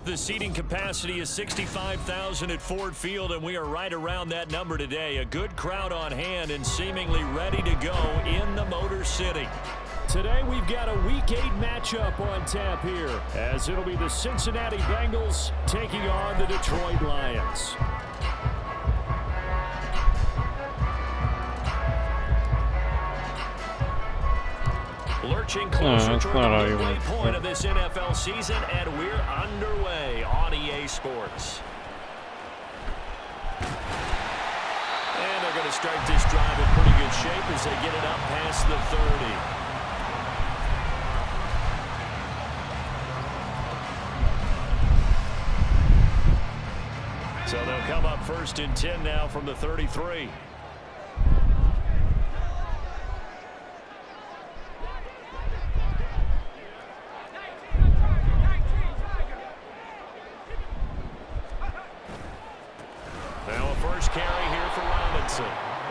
The seating capacity is 65,000 at Ford Field, and we are right around that number today. A good crowd on hand and seemingly ready to go in the Motor City. Today we've got a Week 8 matchup on tap here, as it'll be the Cincinnati Bengals taking on the Detroit Lions. Lurching closer toward the midway point of this NFL season, and we're underway on EA Sports. And they're going to start this drive in pretty good shape as they get it up past the 30. So they'll come up 1st and 10 now from the 33.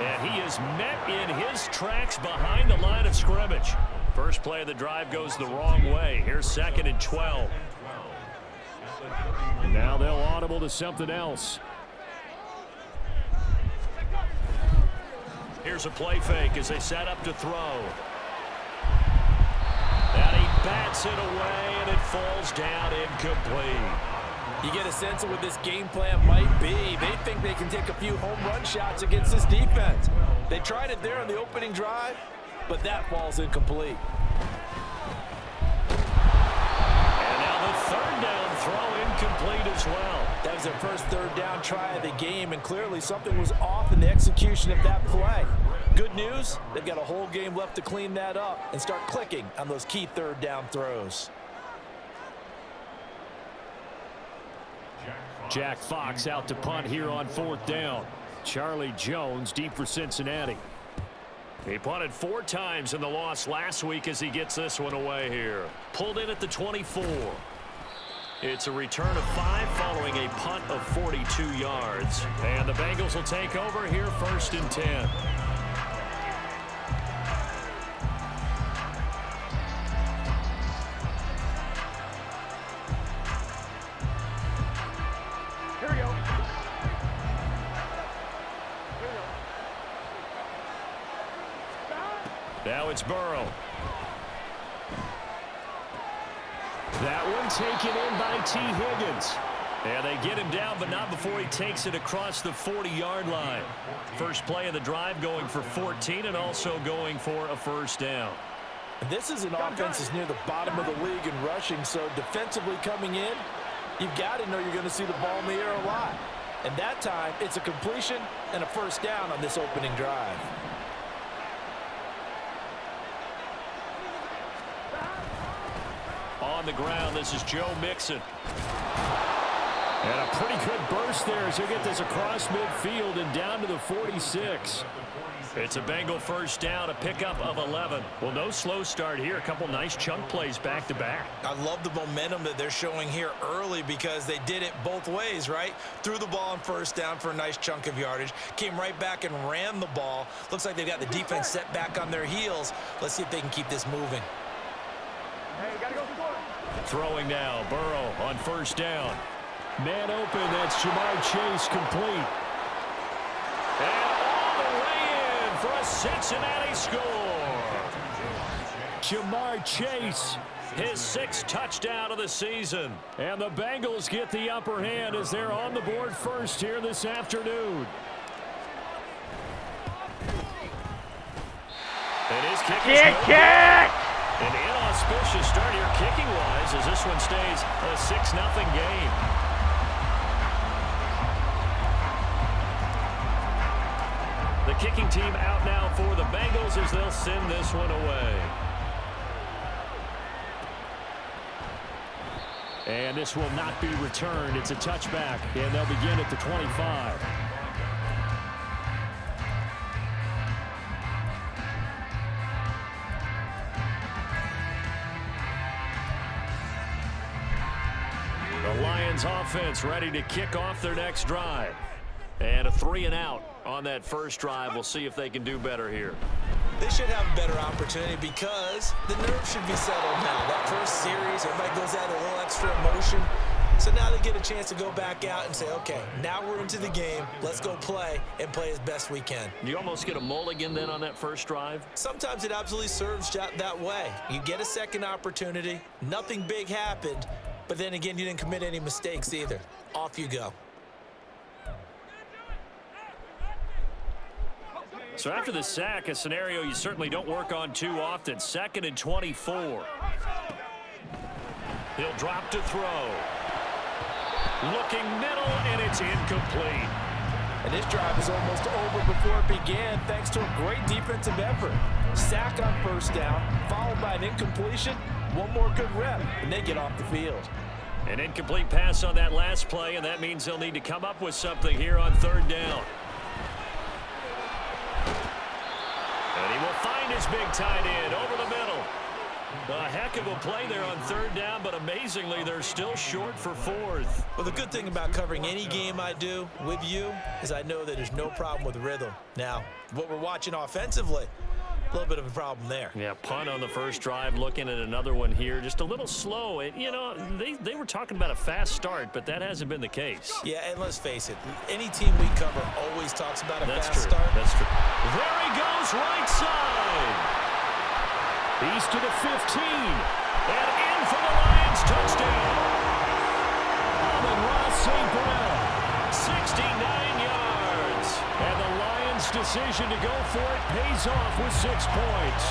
And he is met in his tracks behind the line of scrimmage. First play of the drive goes the wrong way. Here's 2nd and 12. Now they'll audible to something else. Here's a play fake as they set up to throw. And he bats it away, and it falls down incomplete. You get a sense of what this game plan might be. They think they can take a few home run shots against this defense. They tried it there on the opening drive, but that falls incomplete. And now the 3rd down throw incomplete as well. That was their first 3rd down try of the game, and clearly something was off in the execution of that play. Good news, they've got a whole game left to clean that up and start clicking on those key 3rd down throws. Jack Fox out to punt here on 4th down. Charlie Jones deep for Cincinnati. He punted 4 times in the loss last week as he gets this one away here. Pulled in at the 24. It's a return of 5 following a punt of 42 yards. And the Bengals will take over here 1st and 10. Now it's Burrow. That one taken in by T. Higgins. And they get him down, but not before he takes it across the 40-yard line. First play of the drive going for 14 and also going for a 1st down. This is an offense that's near the bottom of the league in rushing, so defensively coming in, you've got to know you're going to see the ball in the air a lot. And that time, it's a completion and a 1st down on this opening drive. On the ground, this is Joe Mixon. And a pretty good burst there as he'll get this across midfield and down to the 46. It's a Bengal 1st down, a pickup of 11. Well, no slow start here. A couple nice chunk plays back-to-back. I love the momentum that they're showing here early because they did it both ways, right? Threw the ball on 1st down for a nice chunk of yardage. Came right back and ran the ball. Looks like they've got the defense set back on their heels. Let's see if they can keep this moving. Hey, gotta go score. Throwing now, Burrow on 1st down. Man open, that's Jamar Chase complete. And all the way in for a Cincinnati score. Jamar Chase, his 6th touchdown of the season. And the Bengals get the upper hand as they're on the board first here this afternoon. And his kick is kick! An inauspicious start here kicking-wise as this one stays a 6-0 game. The kicking team out now for the Bengals as they'll send this one away. And this will not be returned. It's a touchback, and they'll begin at the 25. The Lions offense ready to kick off their next drive. And a 3-and-out on that first drive. We'll see if they can do better here. They should have a better opportunity because the nerves should be settled now. That first series, everybody goes out a little extra emotion. So now they get a chance to go back out and say, okay, now we're into the game. Let's go play and play as best we can. You almost get a mulligan then on that first drive? Sometimes it absolutely serves that way. You get a second opportunity. Nothing big happened. But then again, you didn't commit any mistakes either. Off you go. So after the sack, a scenario you certainly don't work on too often. 2nd and 24. He'll drop to throw. Looking middle, and it's incomplete. And this drive is almost over before it began thanks to a great defensive effort. Sack on first down, followed by an incompletion. One more good rep, and they get off the field. An incomplete pass on that last play, and that means they'll need to come up with something here on 3rd down. And he will find his big tight end over the middle. A heck of a play there on 3rd down, but amazingly, they're still short for 4th. Well, the good thing about covering any game I do with you is I know that there's no problem with rhythm. Now, what we're watching offensively, a little bit of a problem there. Yeah, punt on the first drive, looking at another one here. Just a little slow. You know, they were talking about a fast start, but that hasn't been the case. Yeah, and let's face it, any team we cover always talks about a fast start. That's true. There he goes, right side. He's to the 15. And in for the Lions, touchdown. Amon-Ra St. Brown, 69 yards. And the Lions' decision to go for it pays off with 6 points.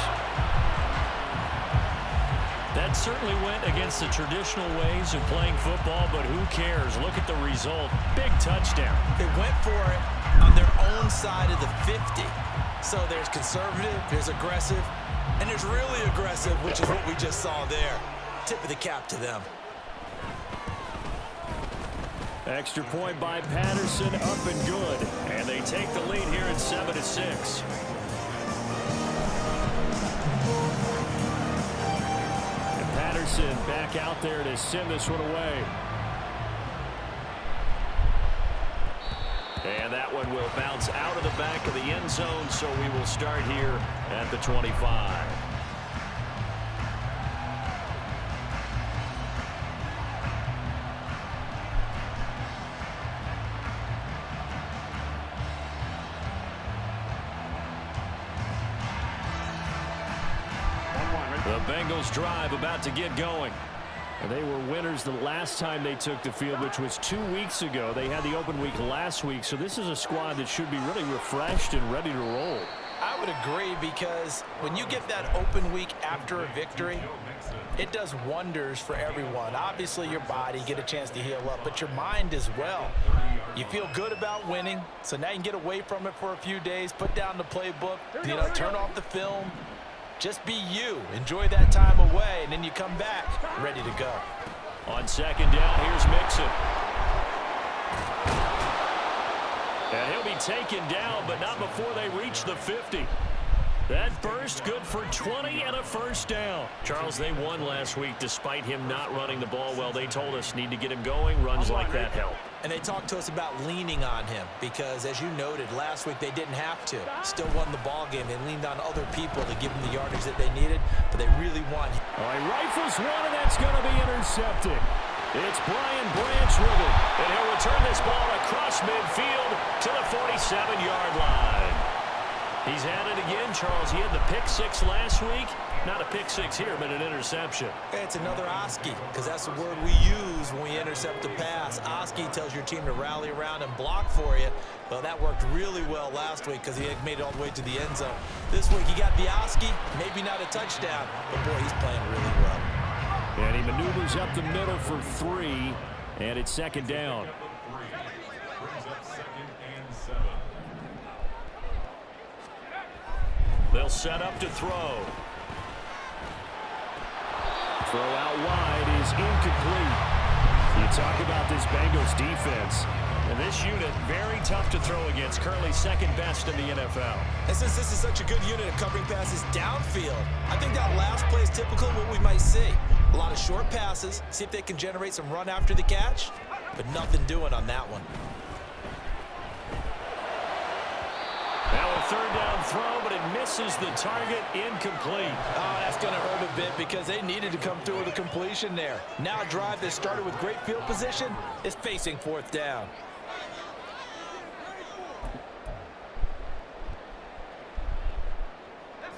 That certainly went against the traditional ways of playing football, but who cares? Look at the result. Big touchdown. They went for it on their own side of the 50. So there's conservative, there's aggressive, and there's really aggressive, which is what we just saw there. Tip of the cap to them. Extra point by Patterson, up and good. And they take the lead here at 7-6. And Patterson back out there to send this one away. And that one will bounce out of the back of the end zone, so we will start here at the 25. The Bengals drive about to get going. And they were winners the last time they took the field, which was 2 weeks ago. They had the open week last week, so this is a squad that should be really refreshed and ready to roll. I would agree, because when you get that open week after a victory, it does wonders for everyone. Obviously, your body, get a chance to heal up, but your mind as well. You feel good about winning, so now you can get away from it for a few days, put down the playbook, turn off the film. Just be you. Enjoy that time away, and then you come back ready to go. On 2nd down, here's Mixon. And he'll be taken down, but not before they reach the 50. That burst good for 20 and a first down. Charles, they won last week despite him not running the ball well. They told us need to get him going. Runs like that help. And they talked to us about leaning on him because, as you noted, last week they didn't have to. Still won the ball game. They leaned on other people to give them the yardage that they needed, but they really won. All right, rifles one, and that's going to be intercepted. It's Brian Branch with it. And he'll return this ball across midfield to the 47-yard line. He's had it again, Charles. He had the pick 6 last week. Not a pick 6 here, but an interception. It's another Oski, because that's the word we use when we intercept a pass. Oski tells your team to rally around and block for you. Well, that worked really well last week because he had made it all the way to the end zone. This week he got the Oski, maybe not a touchdown, but boy, he's playing really well. And he maneuvers up the middle for 3, and it's 2nd down. They'll set up to throw. Throw out wide is incomplete. You talk about this Bengals defense. And this unit, very tough to throw against. Currently 2nd best in the NFL. And since this is such a good unit of covering passes downfield, I think that last play is typical of what we might see. A lot of short passes, see if they can generate some run after the catch, but nothing doing on that one. Now a third down throw, but it misses the target, incomplete. Oh, that's going to hurt a bit because they needed to come through with a completion there. Now a drive that started with great field position is facing fourth down.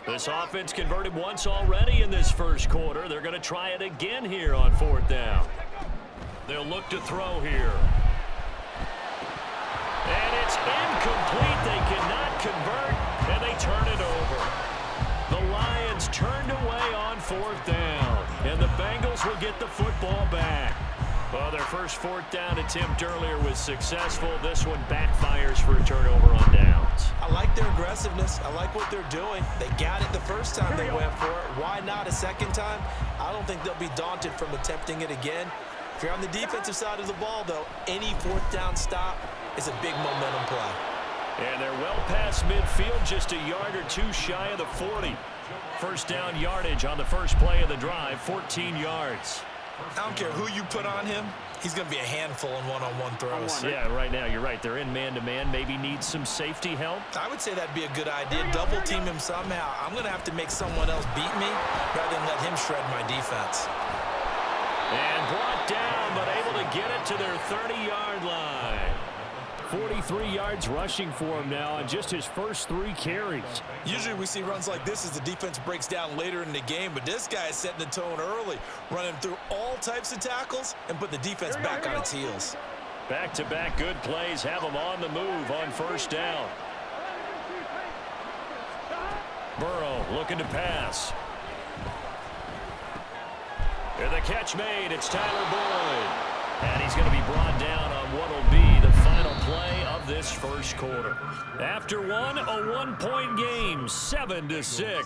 This offense converted once already in this first quarter. They're going to try it again here on fourth down. They'll look to throw here. And it's incomplete. They cannot convert, and they turn it over. The Lions turned away on fourth down, and the Bengals will get the football back. Well, their first fourth down attempt earlier was successful. This one backfires for a turnover on downs. I like their aggressiveness. I like what they're doing. They got it the first time they went for it. Why not a second time? I don't think they'll be daunted from attempting it again. If you're on the defensive side of the ball, though, any fourth down stop is a big momentum play. And they're well past midfield, just a yard or two shy of the 40. First down yardage on the first play of the drive, 14 yards. I don't care who you put on him. He's going to be a handful in one-on-one throws. Yeah, right now, you're right. They're in man-to-man. Maybe needs some safety help. I would say that'd be a good idea. Double team him somehow. I'm going to have to make someone else beat me rather than let him shred my defense. And brought down, but able to get it to their 30-yard line. 43 yards rushing for him now on just his first 3 carries. Usually we see runs like this as the defense breaks down later in the game, but this guy is setting the tone early, running through all types of tackles and put the defense back on its heels. Back-to-back good plays have them on the move on first down. Burrow looking to pass. And the catch made. It's Tyler Boyd. And he's going to be brought down on what will be the final play of this first quarter. After one, a 1-point game, 7-6.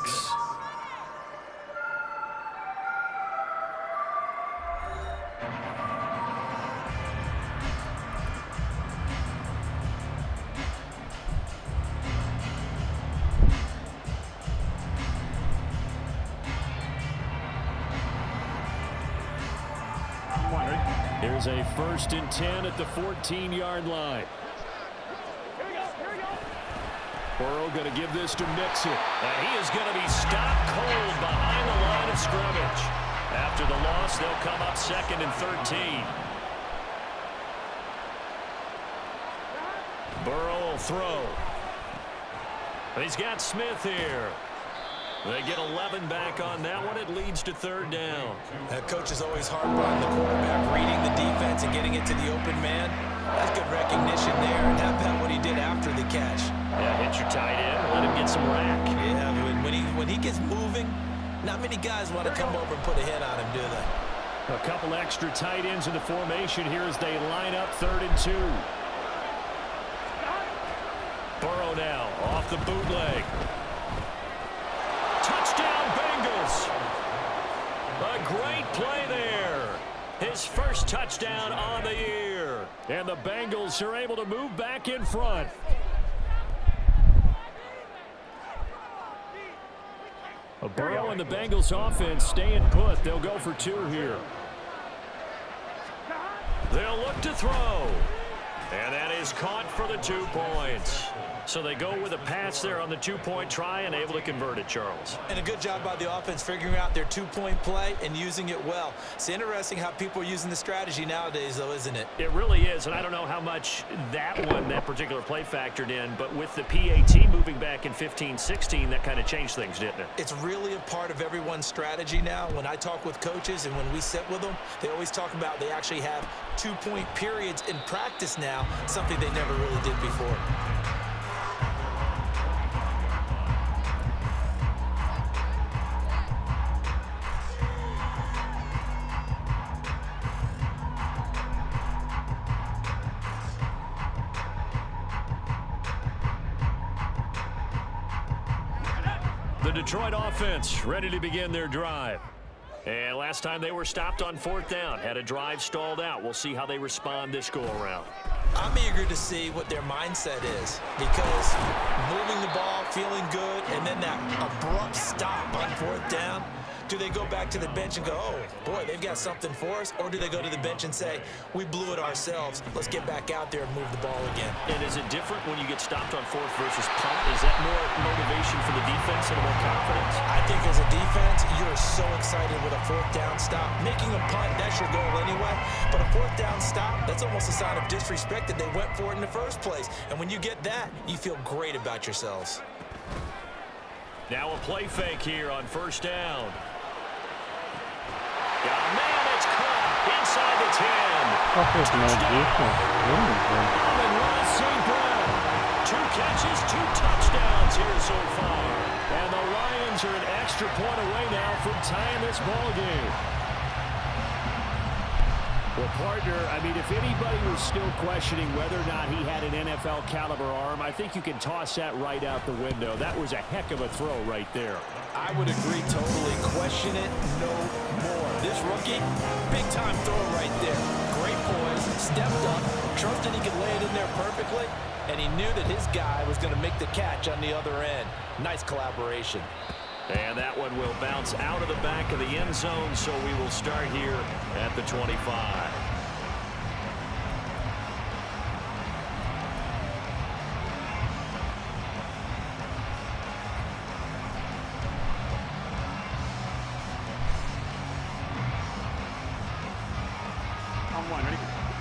Here's a 1st and 10 at the 14-yard line. Burrow going to give this to Mixon. And he is going to be stopped cold behind the line of scrimmage. After the loss, they'll come up 2nd and 13. Burrow will throw. He's got Smith here. They get 11 back on that one. It leads to 3rd down. Coach is always hard on the quarterback, reading the defense and getting it to the open man. That's good recognition there. And how about what he did after the catch? Yeah, hit your tight end. Let him get some rack. Yeah, when he gets moving, not many guys want to come over and put a hit on him, do they? A couple extra tight ends in the formation here as they line up 3rd and 2. Burrow now off the bootleg. Touchdown, Bengals. A great play there. His first touchdown on the year. And the Bengals are able to move back in front. Burrow and the Bengals offense staying put. They'll go for 2 here. They'll look to throw. And that is caught for the 2 points. So they go with a pass there on the 2-point try and able to convert it, Charles. And a good job by the offense figuring out their 2-point play and using it well. It's interesting how people are using the strategy nowadays, though, isn't it? It really is, and I don't know how much that particular play factored in, but with the PAT moving back in 15-16, that kind of changed things, didn't it? It's really a part of everyone's strategy now. When I talk with coaches and when we sit with them, they always talk about they actually have 2-point periods in practice now, something they never really did before. The Detroit offense ready to begin their drive. And last time they were stopped on 4th down, had a drive stalled out. We'll see how they respond this go-around. I'm eager to see what their mindset is because moving the ball, feeling good, and then that abrupt stop on 4th down, Do they go back to the bench and go, oh, boy, they've got something for us? Or do they go to the bench and say, we blew it ourselves. Let's get back out there and move the ball again. And is it different when you get stopped on fourth versus punt? Is that more motivation for the defense and more confidence? I think as a defense, you're so excited with a fourth down stop. Making a punt, that's your goal anyway. But a fourth down stop, that's almost a sign of disrespect that they went for it in the first place. And when you get that, you feel great about yourselves. Now a play fake here on first down. Oh, man, it's caught inside the 10. Two catches, 2 touchdowns here so far. And the Lions are an extra point away now from tying this ball game. Well, partner, I mean, if anybody was still questioning whether or not he had an NFL caliber arm, I think you can toss that right out the window. That was a heck of a throw right there. I would agree totally. Question it no more. This rookie, big-time throw right there. Great poise, stepped up, trusted he could lay it in there perfectly, and he knew that his guy was going to make the catch on the other end. Nice collaboration. And that one will bounce out of the back of the end zone, so we will start here at the 25.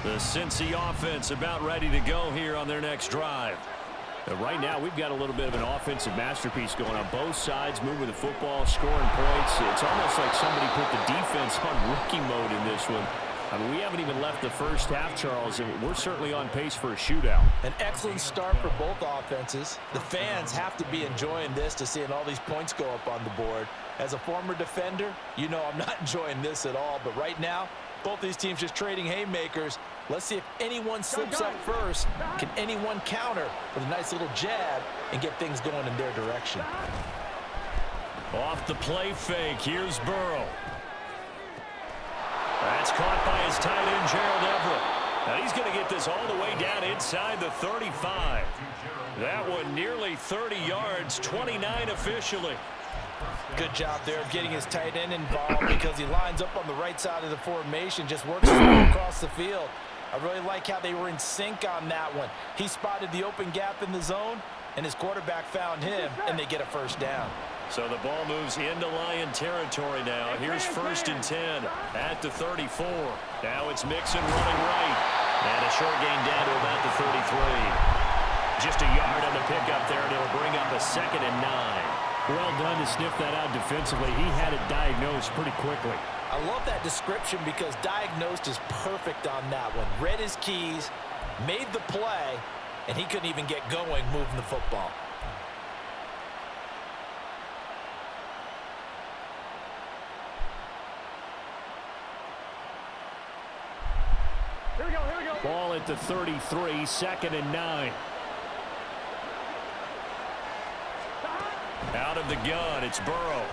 The Cincy offense about ready to go here on their next drive. Right now, we've got a little bit of an offensive masterpiece going on both sides, moving the football, scoring points. It's almost like somebody put the defense on rookie mode in this one. I mean, we haven't even left the first half, Charles, and we're certainly on pace for a shootout. An excellent start for both offenses. The fans have to be enjoying this to seeing all these points go up on the board. As a former defender, you know I'm not enjoying this at all, but right now, both these teams just trading haymakers. Let's see if anyone slips up first. Can anyone counter with a nice little jab and get things going in their direction? Off the play fake, here's Burrow. That's caught by his tight end, Gerald Everett. Now he's going to get this all the way down inside the 35. That one nearly 30 yards, 29 officially. Good job there of getting his tight end involved because he lines up on the right side of the formation, just works his way across the field. I really like how they were in sync on that one. He spotted the open gap in the zone, and his quarterback found him, and they get a first down. So the ball moves into Lion territory now. Here's 1st and 10 at the 34. Now it's Mixon running right. And a short gain down to about the 33. Just a yard on the pickup there, and it'll bring up a 2nd and 9. Well done to sniff that out defensively. He had it diagnosed pretty quickly. I love that description because diagnosed is perfect on that one. Read his keys, made the play, and he couldn't even get going moving the football. Here we go, here we go. Ball at the 33, 2nd and 9. Out of the gun, it's Burrow.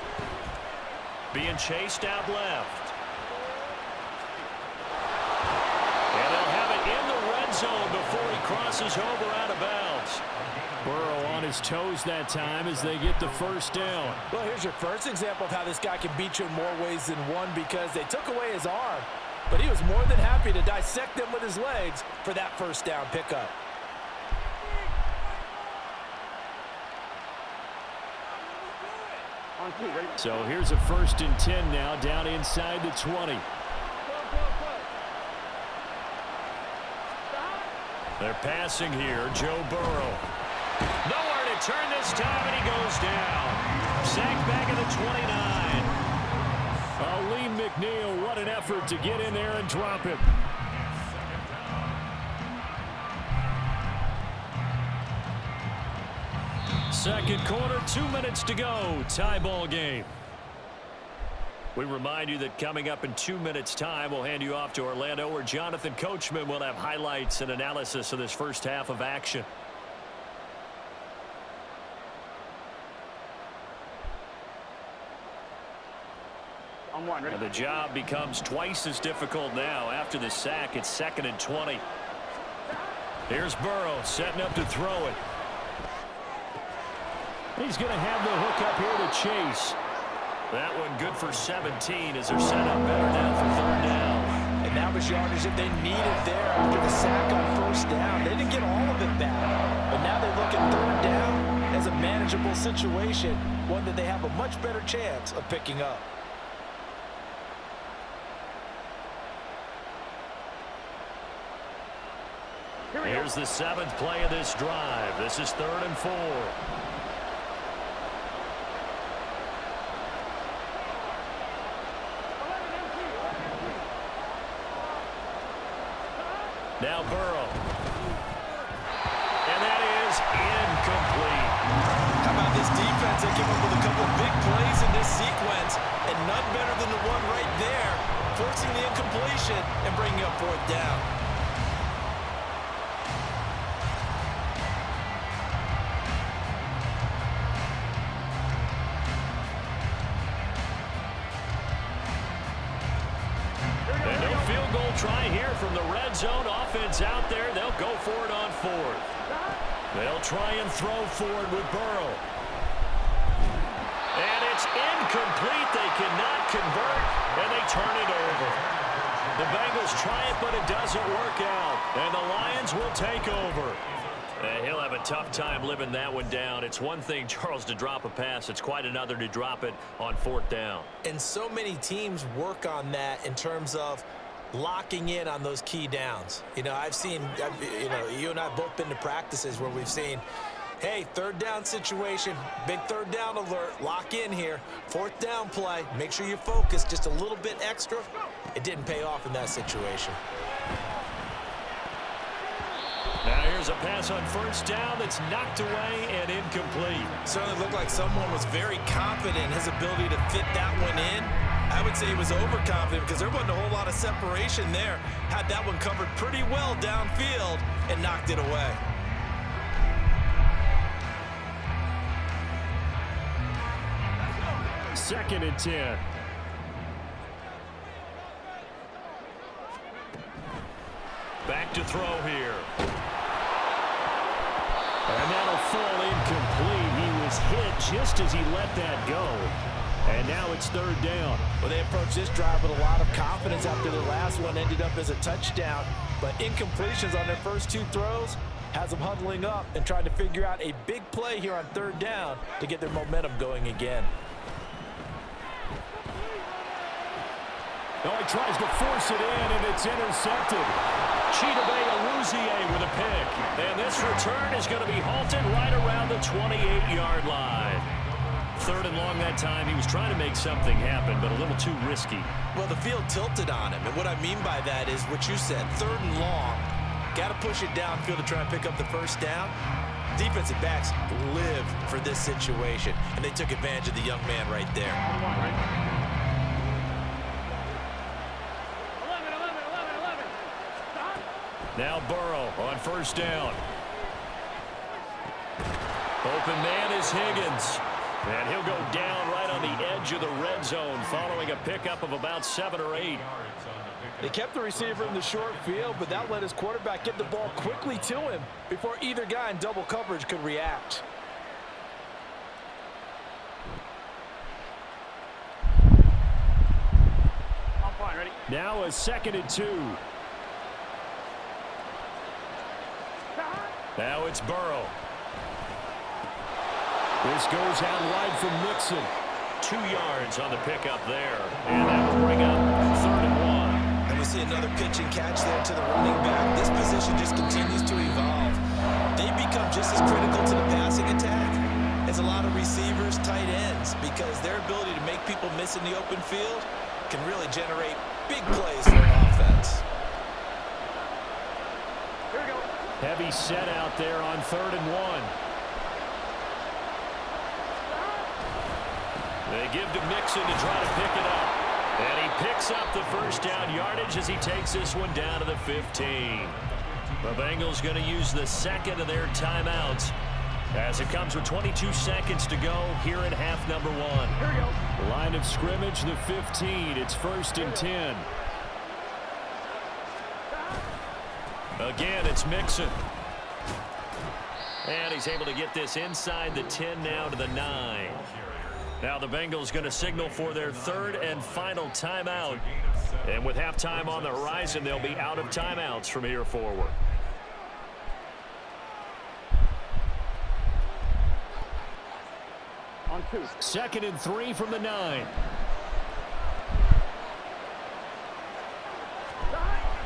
Being chased out left. And they'll have it in the red zone before he crosses over out of bounds. Burrow on his toes that time as they get the first down. Well, here's your first example of how this guy can beat you in more ways than one because they took away his arm, but he was more than happy to dissect them with his legs for that first down pickup. So here's a 1st and 10 now down inside the 20. They're passing here, Joe Burrow. Nowhere to turn this time, and he goes down. Sacked back at the 29. Lee McNeil, what an effort to get in there and drop him. Second quarter, 2 minutes to go. Tie ball game. We remind you that coming up in 2 minutes' time, we'll hand you off to Orlando, where Jonathan Coachman will have highlights and analysis of this first half of action. On one, ready? And the job becomes twice as difficult now. After the sack, it's 2nd and 20. Here's Burrow setting up to throw it. He's going to have the hook up here to Chase. That one good for 17 as they're set up better now for third down. And that was yardage that they needed there after the sack on first down. They didn't get all of it back, but now they look at third down as a manageable situation, one that they have a much better chance of picking up. Here's the 7th play of this drive. This is 3rd and 4. Now Burrow. And that is incomplete. How about this defense? They came up with a couple of big plays in this sequence, and none better than the one right there, forcing the incompletion and bringing up 4th down. Try here from the red zone. Offense out there. They'll go for it on 4th. They'll try and throw forward with Burrow. And it's incomplete. They cannot convert, and they turn it over. The Bengals try it, but it doesn't work out. And the Lions will take over. He'll have a tough time living that one down. It's one thing, Charles, to drop a pass. It's quite another to drop it on 4th down. And so many teams work on that in terms of locking in on those key downs. You know, you and I have both been to practices where we've seen, hey, 3rd down situation, big 3rd down alert, lock in here, 4th down play, make sure you focus just a little bit extra. It didn't pay off in that situation. Now here's a pass on 1st down that's knocked away and incomplete. Certainly looked like someone was very confident in his ability to fit that one in. I would say he was overconfident because there wasn't a whole lot of separation there. Had that one covered pretty well downfield and knocked it away. Second and 10. Back to throw here. And that'll fall incomplete. He was hit just as he let that go. And now it's 3rd down. Well, they approached this drive with a lot of confidence after the last one ended up as a touchdown. But incompletions on their first 2 throws has them huddling up and trying to figure out a big play here on 3rd down to get their momentum going again. Oh, he tries to force it in, and it's intercepted. Chidobe Awuzie with a pick. And this return is going to be halted right around the 28-yard line. 3rd and long that time. He was trying to make something happen, but a little too risky. Well, the field tilted on him, and what I mean by that is what you said, 3rd and long. Got to push it downfield to try and pick up the 1st down. Defensive backs live for this situation, and they took advantage of the young man right there. 11. Stop. Now Burrow on 1st down. Open man is Higgins. And he'll go down right on the edge of the red zone following a pickup of about 7 or 8. They kept the receiver in the short field, but that let his quarterback get the ball quickly to him before either guy in double coverage could react. I'm fine, ready? Now a 2nd and 2. Now it's Burrow. This goes out wide from Mixon. 2 yards on the pickup there. And that will bring up 3rd and 1. And we see another pitch and catch there to the running back. This position just continues to evolve. They become just as critical to the passing attack as a lot of receivers, tight ends, because their ability to make people miss in the open field can really generate big plays for an offense. Here we go. Heavy set out there on 3rd and 1. They give to Mixon to try to pick it up. And he picks up the 1st down yardage as he takes this one down to the 15. The Bengals going to use the 2nd of their timeouts as it comes with 22 seconds to go here in half number 1. Here we go. Line of scrimmage, the 15. It's 1st and 10. Again, it's Mixon. And he's able to get this inside the 10 now to the 9. Now the Bengals going to signal for their third and final timeout. And with halftime on the horizon, they'll be out of timeouts from here forward. On 2. 2nd and 3 from the 9.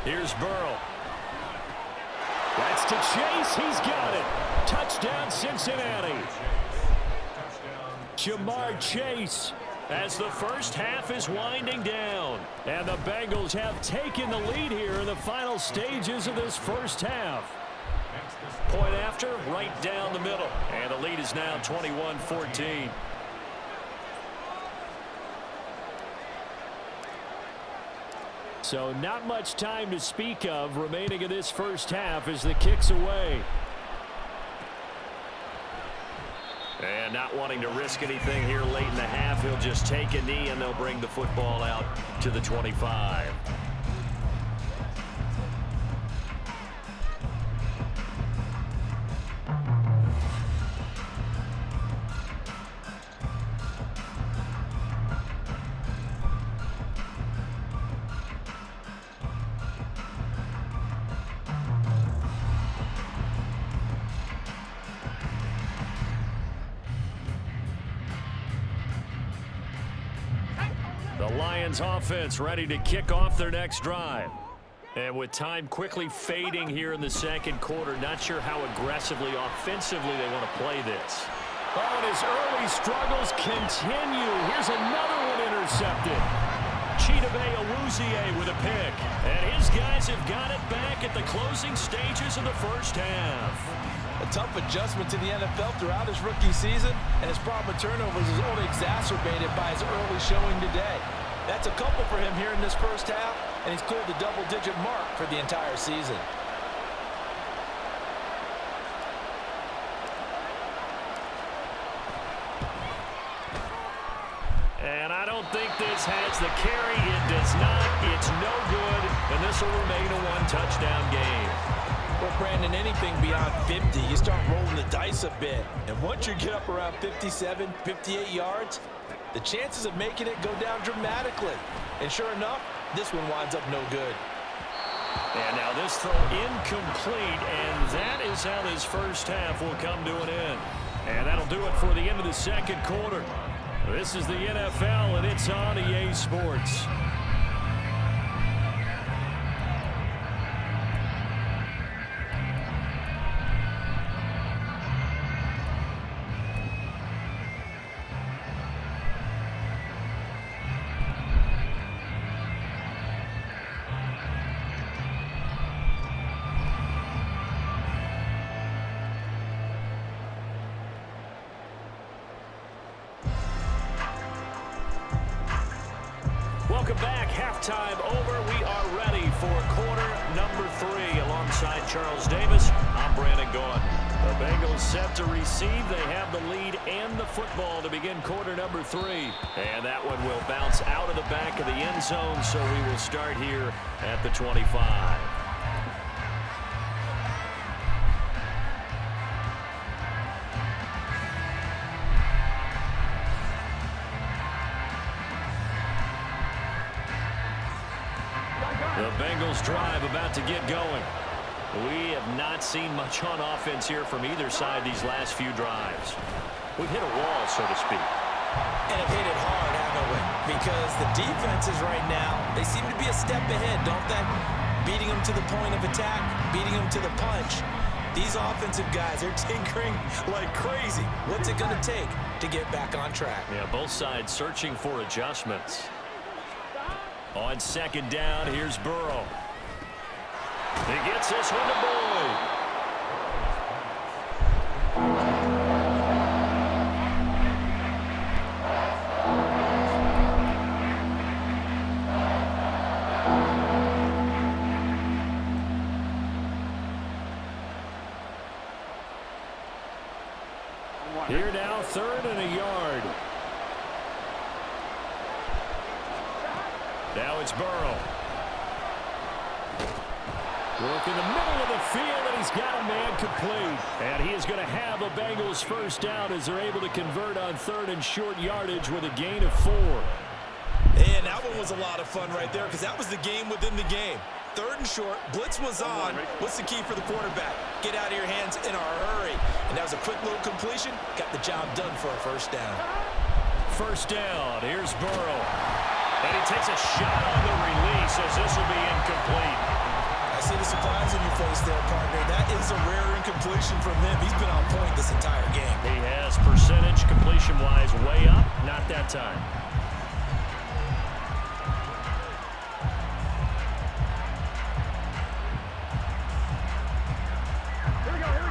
Here's Burrow. That's to Chase. He's got it. Touchdown, Cincinnati. Jamar Chase. As the first half is winding down. And the Bengals have taken the lead here in the final stages of this first half. Point after, right down the middle. And the lead is now 21-14. So not much time to speak of remaining in this first half as the kick's away. And not wanting to risk anything here late in the half, he'll just take a knee and they'll bring the football out to the 25. The Lions offense ready to kick off their next drive. And with time quickly fading here in the second quarter, not sure how aggressively, offensively they want to play this. Oh, and his early struggles continue. Here's another one intercepted. Chidobe Awuzie with a pick. And his guys have got it back at the closing stages of the first half. A tough adjustment to the NFL throughout his rookie season, and his problem with turnovers is only exacerbated by his early showing today. That's a couple for him here in this first half, and he's cleared the double-digit mark for the entire season. And I don't think this has the carry. It does not. It's no good, and this will remain a one-touchdown game. Well, Brandon, anything beyond 50, you start rolling the dice a bit. And once you get up around 57, 58 yards, the chances of making it go down dramatically. And sure enough, this one winds up no good. And now this throw incomplete, and that is how this first half will come to an end. And that'll do it for the end of the second quarter. This is the NFL, and it's on EA Sports. Welcome back. Halftime over. We are ready for quarter number 3. Alongside Charles Davis, I'm Brandon Gaudin. The Bengals set to receive. They have the lead and the football to begin quarter number 3. And that one will bounce out of the back of the end zone, so we will start here at the 25. The Bengals drive about to get going. We have not seen much on offense here from either side these last few drives. We've hit a wall, so to speak. And have hit it hard, haven't we? Because the defenses right now, they seem to be a step ahead, don't they? Beating them to the point of attack, beating them to the punch. These offensive guys are tinkering like crazy. What's it going to take to get back on track? Yeah, both sides searching for adjustments. On second down, here's Burrow. He gets this one to Boyd. Here now, 3rd and a yard. Now it's Burrow. Look in the middle of the field, and he's got a man complete. And he is going to have a Bengals first down as they're able to convert on 3rd and short yardage with a gain of 4. And that one was a lot of fun right there because that was the game within the game. 3rd and short, blitz was on. What's the key for the quarterback? Get out of your hands in a hurry. And that was a quick little completion. Got the job done for a first down. First down. Here's Burrow. And he takes a shot on the release as this will be incomplete. I see the surprise in your face there, partner. That is a rare incompletion from him. He's been on point this entire game. He has percentage completion-wise way up. Not that time.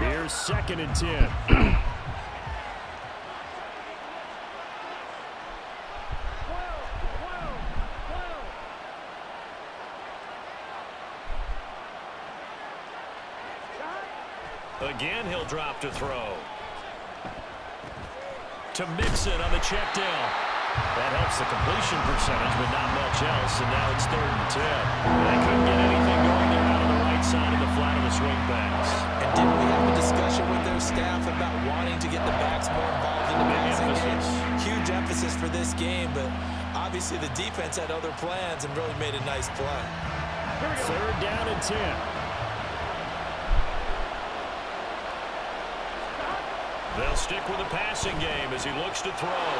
Here's 2nd and 10. Again, he'll drop to throw. To Mixon on the check down. That helps the completion percentage, but not much else. And now it's 3rd and 10. They couldn't get anything going there out of the right side of the flat of the swing backs. And didn't we have a discussion with their staff about wanting to get the backs more involved in the passing game? Huge emphasis for this game, but obviously the defense had other plans and really made a nice play. 3rd down and 10. They'll stick with the passing game as he looks to throw.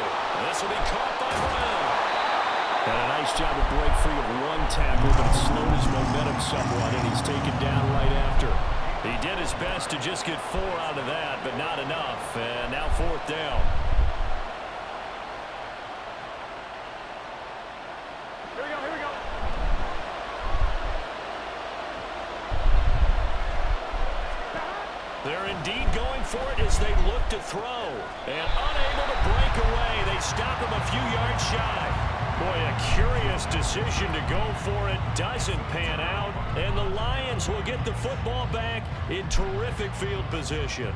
This will be caught by Brown. And a nice job to break free of one tackle, but it slowed his momentum somewhat, and he's taken down right after. He did his best to just get 4 out of that, but not enough. And now 4th down. Here we go, here we go. They're indeed going for it as they look to throw. And unable to break away. They stop him a few yards shy. Boy, a curious decision to go for it. Doesn't pan out. And the Lions will get the football back in terrific field position.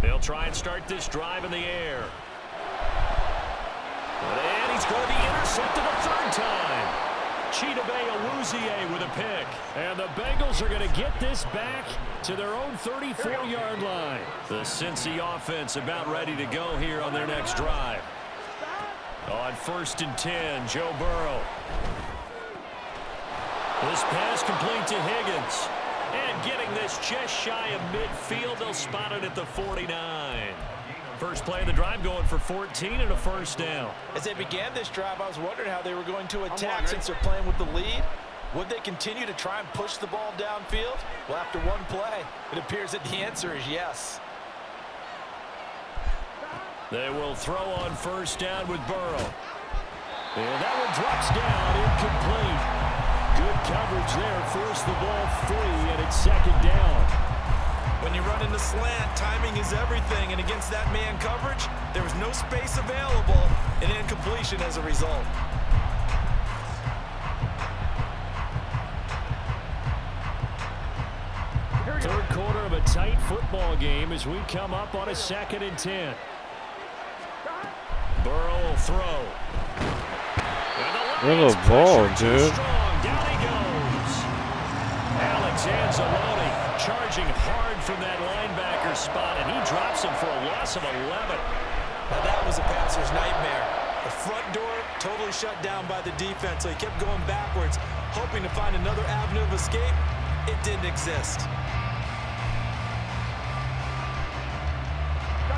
They'll try and start this drive in the air. And he's going to be intercepted a 3rd time. Chidobe Awuzie with a pick. And the Bengals are going to get this back to their own 34-yard line. The Cincy offense about ready to go here on their next drive. On 1st and 10, Joe Burrow. This pass complete to Higgins. And getting this just shy of midfield, they'll spot it at the 49. First play of the drive going for 14 and a first down. As they began this drive, I was wondering how they were going to attack since they're playing with the lead. Would they continue to try and push the ball downfield? Well, after one play, it appears that the answer is yes. They will throw on 1st down with Burrow. And that one drops down, incomplete. Good coverage there, forced the ball free, and it's 2nd down. When you run in the slant, timing is everything, and against that man coverage, there was no space available, and incompletion as a result. Third quarter of a tight football game as we come up on a 2nd and 10. Burrow will throw. Little ball, dude. Down he goes. Alex Anzalone charging hard from that linebacker spot, and he drops him for a loss of 11. Now that was a passer's nightmare. The front door totally shut down by the defense, so he kept going backwards, hoping to find another avenue of escape. It didn't exist.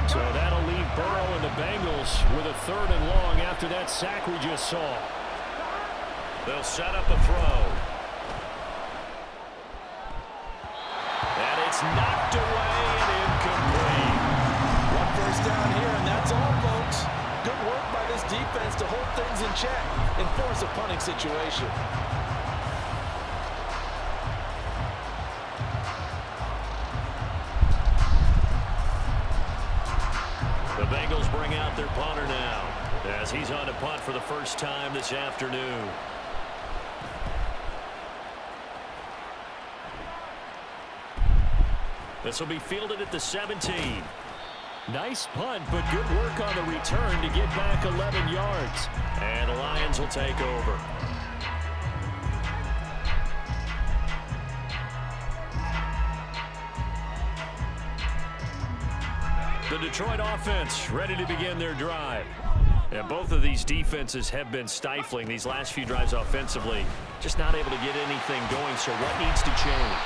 So that'll leave Burrow and the Bengals with a 3rd and long after that sack we just saw. They'll set up a throw. And it's knocked away and incomplete. One first down here, and that's all, folks. Good work by this defense to hold things in check and force a punting situation. The Bengals bring out their punter now as he's on to punt for the first time this afternoon. This will be fielded at the 17. Nice punt, but good work on the return to get back 11 yards. And the Lions will take over. The Detroit offense ready to begin their drive. And both of these defenses have been stifling these last few drives offensively. Just not able to get anything going, so what needs to change?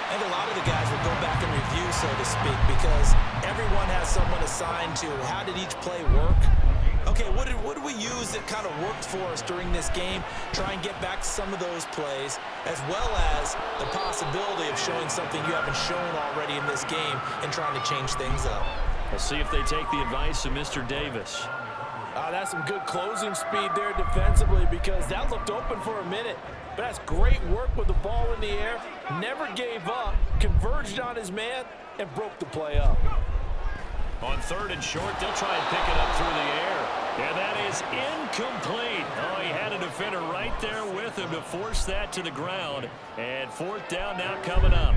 I think a lot of the guys will go back and review, so to speak, because everyone has someone assigned to how did each play work. Okay, what did we use that kind of worked for us during this game? Try and get back to some of those plays, as well as the possibility of showing something you haven't shown already in this game and trying to change things up. We'll see if they take the advice of Mr. Davis. That's some good closing speed there defensively, because that looked open for a minute. But that's great work with the ball in the air. Never gave up, converged on his man, and broke the play up. On 3rd and short, they'll try and pick it up through the air. And that is incomplete. Oh, he had a defender right there with him to force that to the ground. And 4th down now coming up.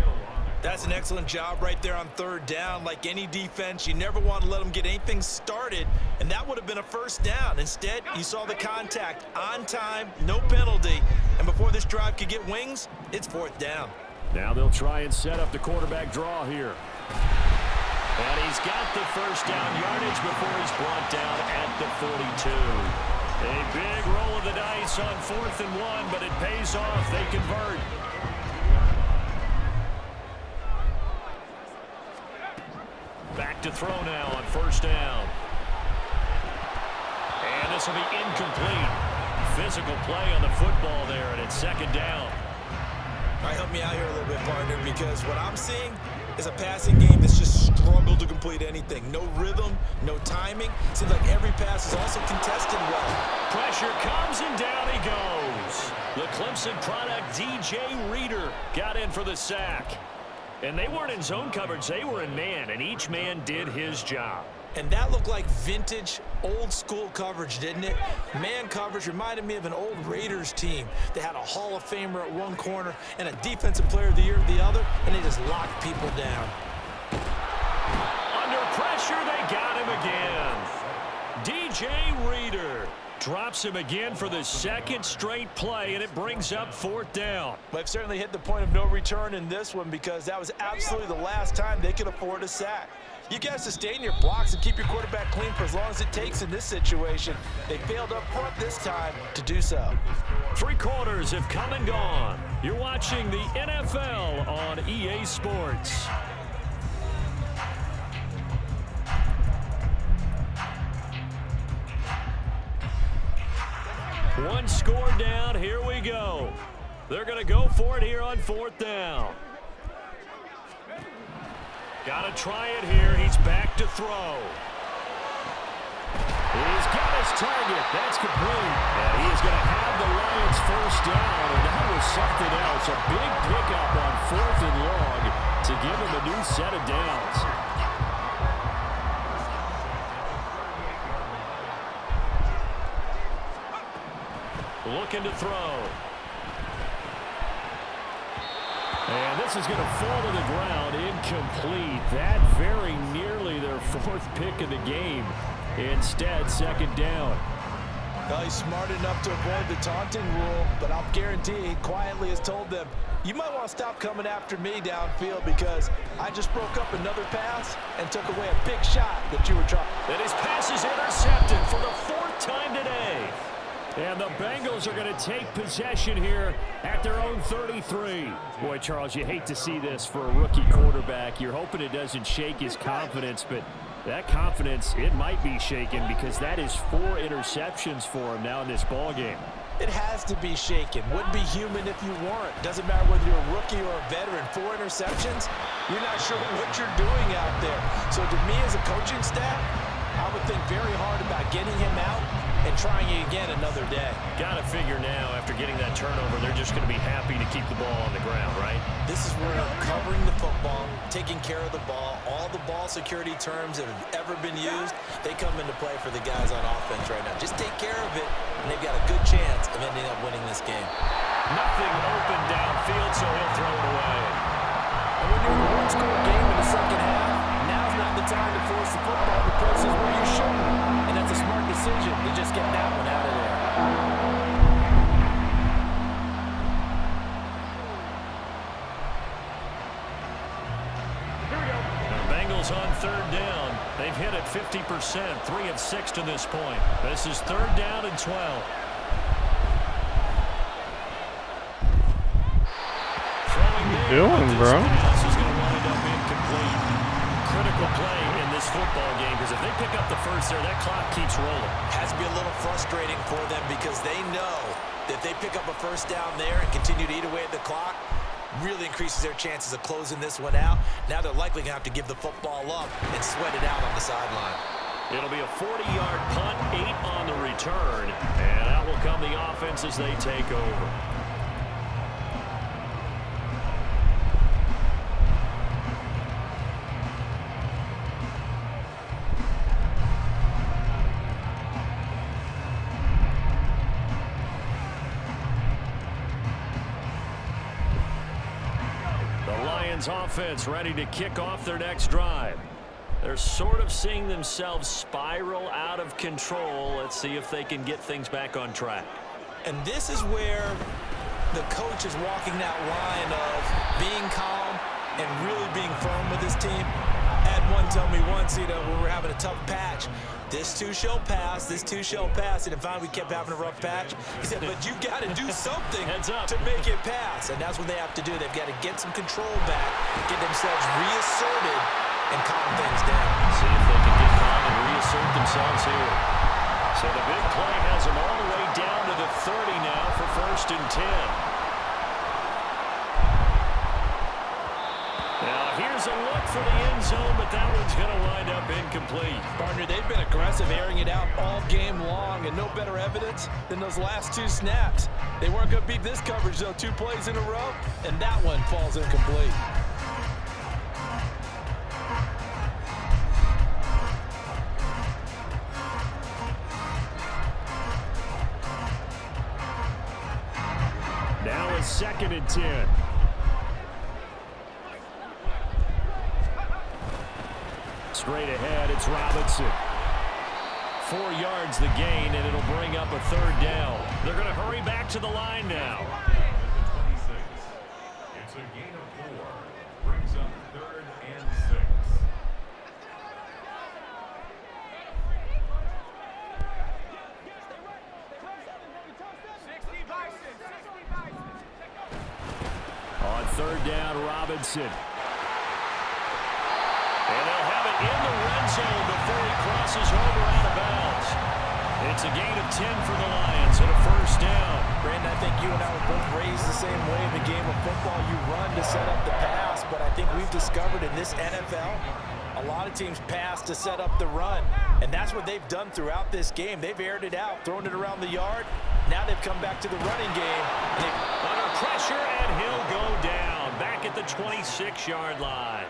That's an excellent job right there on 3rd down. Like any defense, you never want to let them get anything started, and that would have been a 1st down. Instead, you saw the contact on time, no penalty, and before this drive could get wings, it's 4th down. Now they'll try and set up the quarterback draw here. And he's got the 1st down yardage before he's brought down at the 42. A big roll of the dice on 4th and 1, but it pays off. They convert. Back to throw now on 1st down. And this will be incomplete. Physical play on the football there, and it's 2nd down. All right, help me out here a little bit, partner, because what I'm seeing is a passing game that's just struggled to complete anything. No rhythm, no timing. Seems like every pass is also contested well. Pressure comes, and down he goes. The Clemson product, DJ Reader, got in for the sack. And they weren't in zone coverage, they were in man, and each man did his job. And that looked like vintage, old-school coverage, didn't it? Man coverage reminded me of an old Raiders team. They had a Hall of Famer at one corner and a Defensive Player of the Year at the other, and they just locked people down. Under pressure, they got him again. DJ Reader drops him again for the 2nd straight play, and it brings up 4th down. But they've certainly hit the point of no return in this one, because that was absolutely the last time they could afford a sack. You got to sustain your blocks and keep your quarterback clean for as long as it takes in this situation. They failed up front this time to do so. 3 quarters have come and gone. You're watching the NFL on EA Sports. One score down. Here we go. They're going to go for it here on 4th down. Got to try it here. He's back to throw. He's got his target. That's complete. And he is going to have the Lions 1st down. And that was something else. A big pickup on 4th and long to give him a new set of downs. Looking to throw. And this is going to fall to the ground, incomplete. That very nearly their 4th pick of the game. Instead, 2nd down. Well, he's smart enough to avoid the taunting rule, but I'll guarantee he quietly has told them, you might want to stop coming after me downfield, because I just broke up another pass and took away a big shot that you were trying. And his pass is intercepted for the 4th time today. And the Bengals are going to take possession here at their own 33. Boy, Charles, you hate to see this for a rookie quarterback. You're hoping it doesn't shake his confidence, but that confidence, it might be shaken, because that is 4 interceptions for him now in this ballgame. It has to be shaken. Wouldn't be human if you weren't. Doesn't matter whether you're a rookie or a veteran. 4 interceptions, you're not sure what you're doing out there. So to me as a coaching staff, I would think very hard about getting him out and trying it again another day. Got to figure now, after getting that turnover, they're just going to be happy to keep the ball on the ground, right? This is where covering the football, taking care of the ball, all the ball security terms that have ever been used, they come into play for the guys on offense right now. Just take care of it, and they've got a good chance of ending up winning this game. Nothing open downfield, so he'll throw it away. And when you're in a one-score game in the football to places where you shouldn't. And that's a smart decision to just get that one out of there. Bengals on third down. They've hit it 50%, 3 of 6 to this point. This is third down and 12. Throwing there, doing, bro? This is going to wind up incomplete. Critical play in this football game because if they pick up the first there, that clock keeps rolling. Has to be a little frustrating for them because they know that if they pick up a first down there and continue to eat away at the clock, really increases their chances of closing this one out. Now they're likely going to have to give the football up and sweat it out on the sideline. It'll be a 40-yard punt, 8 on the return, and out will come the offense as they take over. Offense ready to kick off their next drive. They're sort of seeing themselves spiral out of control. Let's see if they can get things back on track. And this is where the coach is walking that line of being calm and really being firm with his team. I had one tell me once, when we're having a tough patch, this too shall pass, this too shall pass. And finally we kept having a rough patch. He said, but you got to do something to make it pass. And that's what they have to do. They've got to get some control back, get themselves reasserted, and calm things down. See if they can get calm and reassert themselves here. So the big play has them all the way down to the 30 now for 1st and 10. Now here's a look for the end zone, but that one's going to wind up incomplete. Partner, they've been aggressive, airing it out all game long, and no better evidence than those last 2 snaps. They weren't going to beat this coverage, though, 2 plays in a row, and that one falls incomplete. Now it's 2nd and 10. Straight ahead, it's Robinson. 4 yards the gain, and it'll bring up a 3rd down. They're going to hurry back to the line now. 26. It's a gain of 4. Brings up 3rd and 6. On 3rd down, Robinson. And they'll have it in the red zone before he crosses over out of bounds. It's a gain of 10 for the Lions and a 1st down. Brandon, I think you and I were both raised the same way in the game of football. You run to set up the pass, but I think we've discovered in this NFL, a lot of teams pass to set up the run. And that's what they've done throughout this game. They've aired it out, thrown it around the yard. Now they've come back to the running game. Under pressure, and he'll go down. Back at the 26-yard line.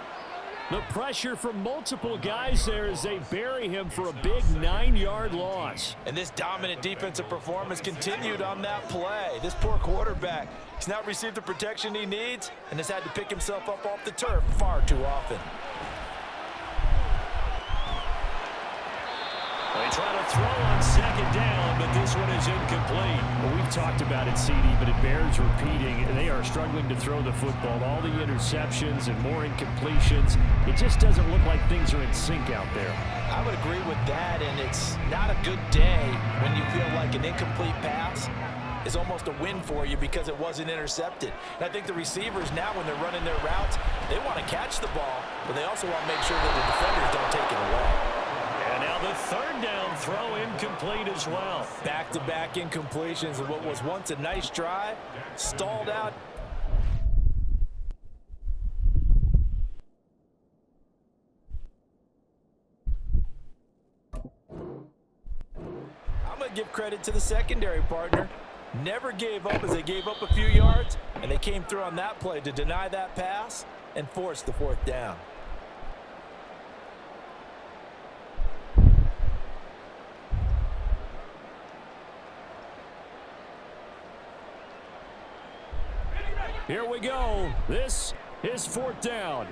The pressure from multiple guys there as they bury him for a big 9-yard loss. And this dominant defensive performance continued on that play. This poor quarterback, he's not received the protection he needs and has had to pick himself up off the turf far too often. They try to throw on 2nd down, but this one is incomplete. Well, we've talked about it, CD, but it bears repeating. They are struggling to throw the football. All the interceptions and more incompletions. It just doesn't look like things are in sync out there. I would agree with that, and it's not a good day when you feel like an incomplete pass is almost a win for you because it wasn't intercepted. And I think the receivers now, when they're running their routes, they want to catch the ball, but they also want to make sure that the defenders don't take it away. And now the 3rd down throw incomplete as well. Back-to-back incompletions of what was once a nice drive, stalled out. I'm going to give credit to the secondary partner. Never gave up as they gave up a few yards, and they came through on that play to deny that pass and force the 4th down. Here we go. This is 4th down.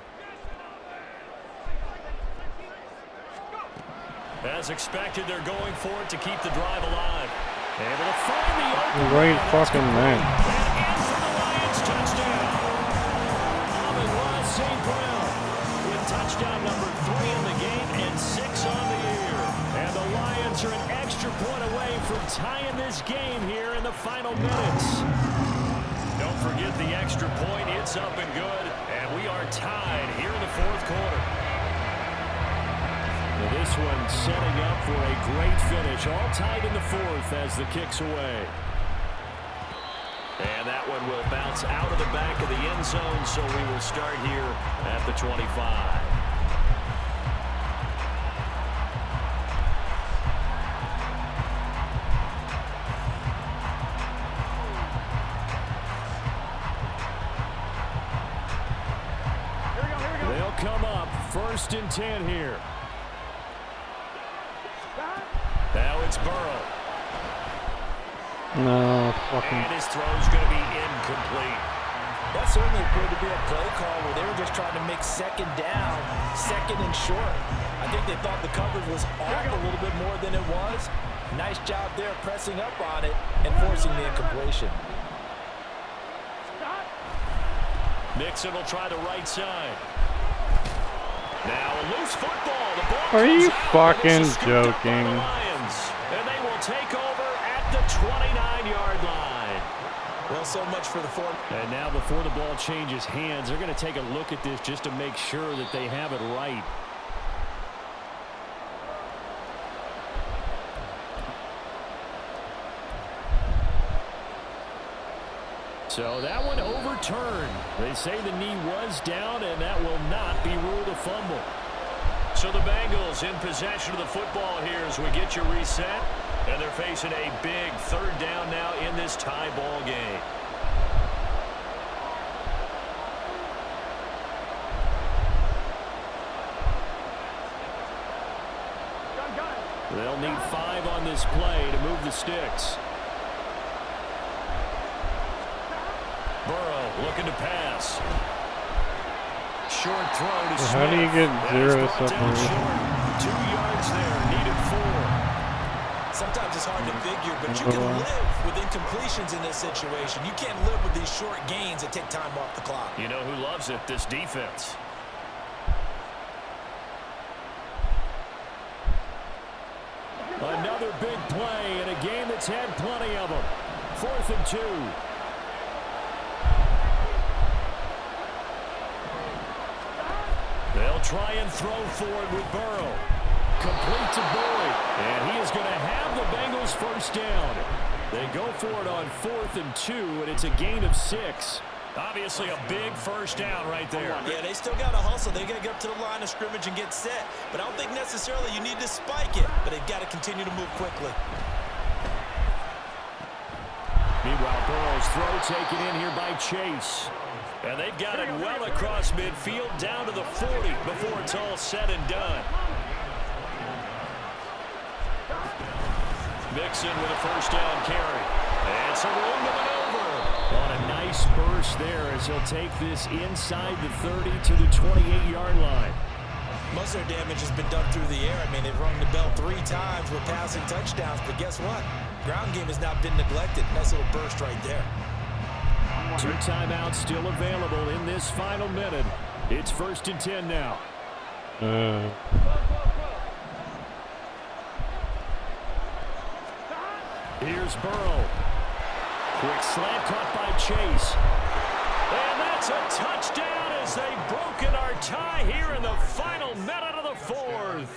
As expected, they're going for it to keep the drive alive. Able to find the open Great fucking man. And in for the Lions touchdown. Amon-Ra St. Brown with touchdown number 3 in the game and 6 on the year. And the Lions are an extra point away from tying this game here in the final minutes. Don't forget the extra point. It's up and good. And we are tied here in the fourth quarter. Well, this one setting up for a great finish. All tied in the fourth as the kick's away. And that one will bounce out of the back of the end zone, so we will start here at the 25. They'll come up 1st and 10 here. Now it's Burrow. No, fucking. And his throw's going to be incomplete. That certainly appeared to be a play call where they were just trying to make second down, 2nd and short. I think they thought the coverage was off a little bit more than it was. Nice job there pressing up on it and forcing the incompletion. Mixon will try the right side. Now a loose football. The ball Are you comes out, fucking and it's scooped up by joking? the Lions. And they will take over at the 29-yard line. Well, so much for the fourth. And now before the ball changes hands, they're going to take a look at this just to make sure that they have it right. So that one overturned. They say the knee was down, and that will not be ruled a fumble. So the Bengals in possession of the football here as we get you reset. And they're facing a big 3rd down now in this tie ball game. They'll need 5 on this play to move the sticks. Burrow looking to pass. Short throw to Smith. How do you get 0 separation? 2 yards there, needed 4. Sometimes it's hard to figure, but you can live with incompletions in this situation. You can't live with these short gains that take time off the clock. You know who loves it? This defense. Another big play in a game that's had plenty of them. 4th and 2. They'll try and throw forward with Burrow. Complete to Boyd. And he is going to have the Bengals 1st down. They go for it on 4th and 2, and it's a gain of 6. Obviously a big 1st down right there. Yeah, they still got to hustle. They got to get up to the line of scrimmage and get set. But I don't think necessarily you need to spike it. But they've got to continue to move quickly. Meanwhile, Burrow's throw taken in here by Chase. And they've got it well across midfield down to the 40 before it's all said and done. Mixon with a 1st down carry. And some room to maneuver. On a nice burst there as he'll take this inside the 30 to the 28-yard line. Most of their damage has been done through the air. I mean, they've rung the bell 3 times with passing touchdowns. But guess what? Ground game has not been neglected. Nice little burst right there. 2 timeouts still available in this final minute. It's 1st and 10 now. Here's Burrow. Quick slant caught by Chase. And that's a touchdown as they've broken our tie here in the final minute of the 4th.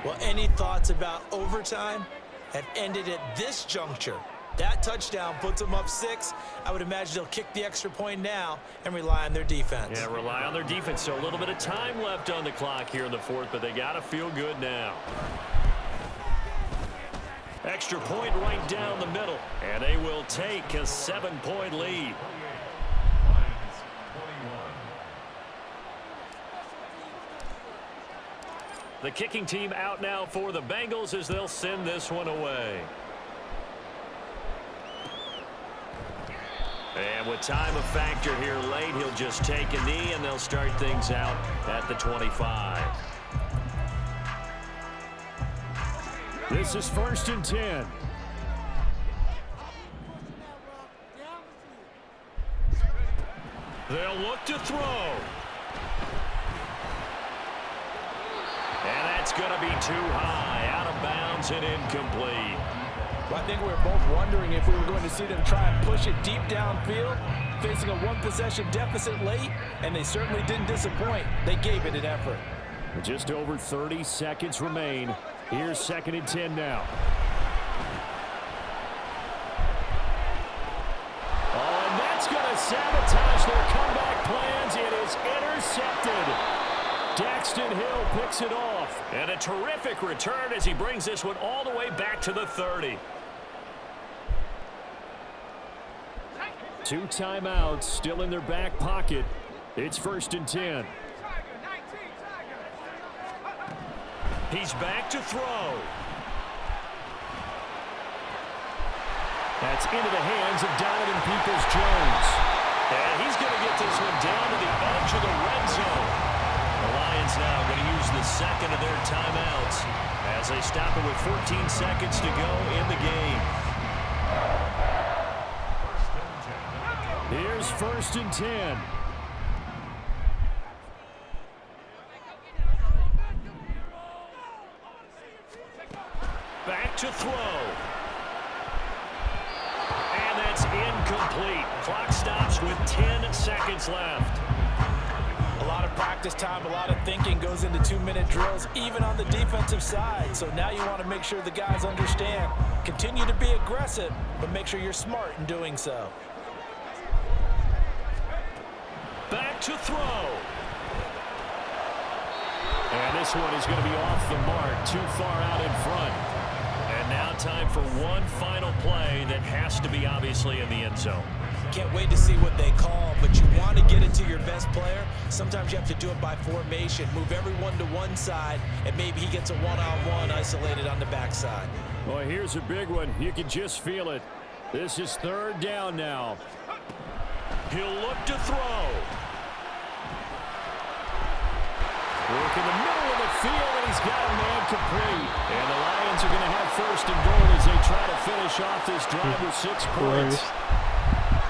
Well, any thoughts about overtime have ended at this juncture. That touchdown puts them up 6. I would imagine they'll kick the extra point now and rely on their defense. Yeah, rely on their defense. So a little bit of time left on the clock here in the 4th, but they got to feel good now. Extra point right down the middle, and they will take a 7-point lead. The kicking team out now for the Bengals as they'll send this one away. And with time a factor here late, he'll just take a knee, and they'll start things out at the 25. This is 1st and 10. They'll look to throw. And that's going to be too high, out of bounds and incomplete. Well, I think we were both wondering if we were going to see them try and push it deep downfield, facing a one-possession deficit late, and they certainly didn't disappoint. They gave it an effort. Just over 30 seconds remain. Here's 2nd and 10 now. Oh, and that's going to sabotage their comeback plans. It is intercepted. Daxton Hill picks it off. And a terrific return as he brings this one all the way back to the 30. 2 timeouts still in their back pocket. It's 1st and 10. He's back to throw. That's into the hands of Donovan Peoples-Jones. And he's going to get this one down to the edge of the red zone. The Lions now going to use the second of their timeouts as they stop it with 14 seconds to go in the game. Here's 1st and 10. Back to throw. And that's incomplete. Clock stops with 10 seconds left. A lot of practice time, a lot of thinking goes into 2-minute drills, even on the defensive side. So now you want to make sure the guys understand. Continue to be aggressive, but make sure you're smart in doing so. Back to throw. And this one is going to be off the mark, too far out in front. And now time for one final play that has to be obviously in the end zone. Can't wait to see what they call, but you want to get it to your best player. Sometimes you have to do it by formation. Move everyone to one side, and maybe he gets a one-on-one isolated on the backside. Well, here's a big one. You can just feel it. This is 3rd down now. He'll look to throw. Work in the middle of the field, and he's got a man complete. And the Lions are going to have 1st and goal as they try to finish off this drive with 6 points.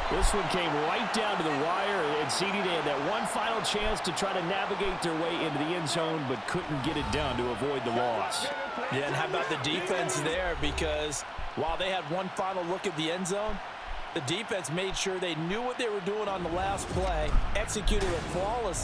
This one came right down to the wire, and CD, they had that one final chance to try to navigate their way into the end zone, but couldn't get it done to avoid the loss. Yeah, and how about the defense there? Because while they had one final look at the end zone, the defense made sure they knew what they were doing on the last play, executed it flawlessly.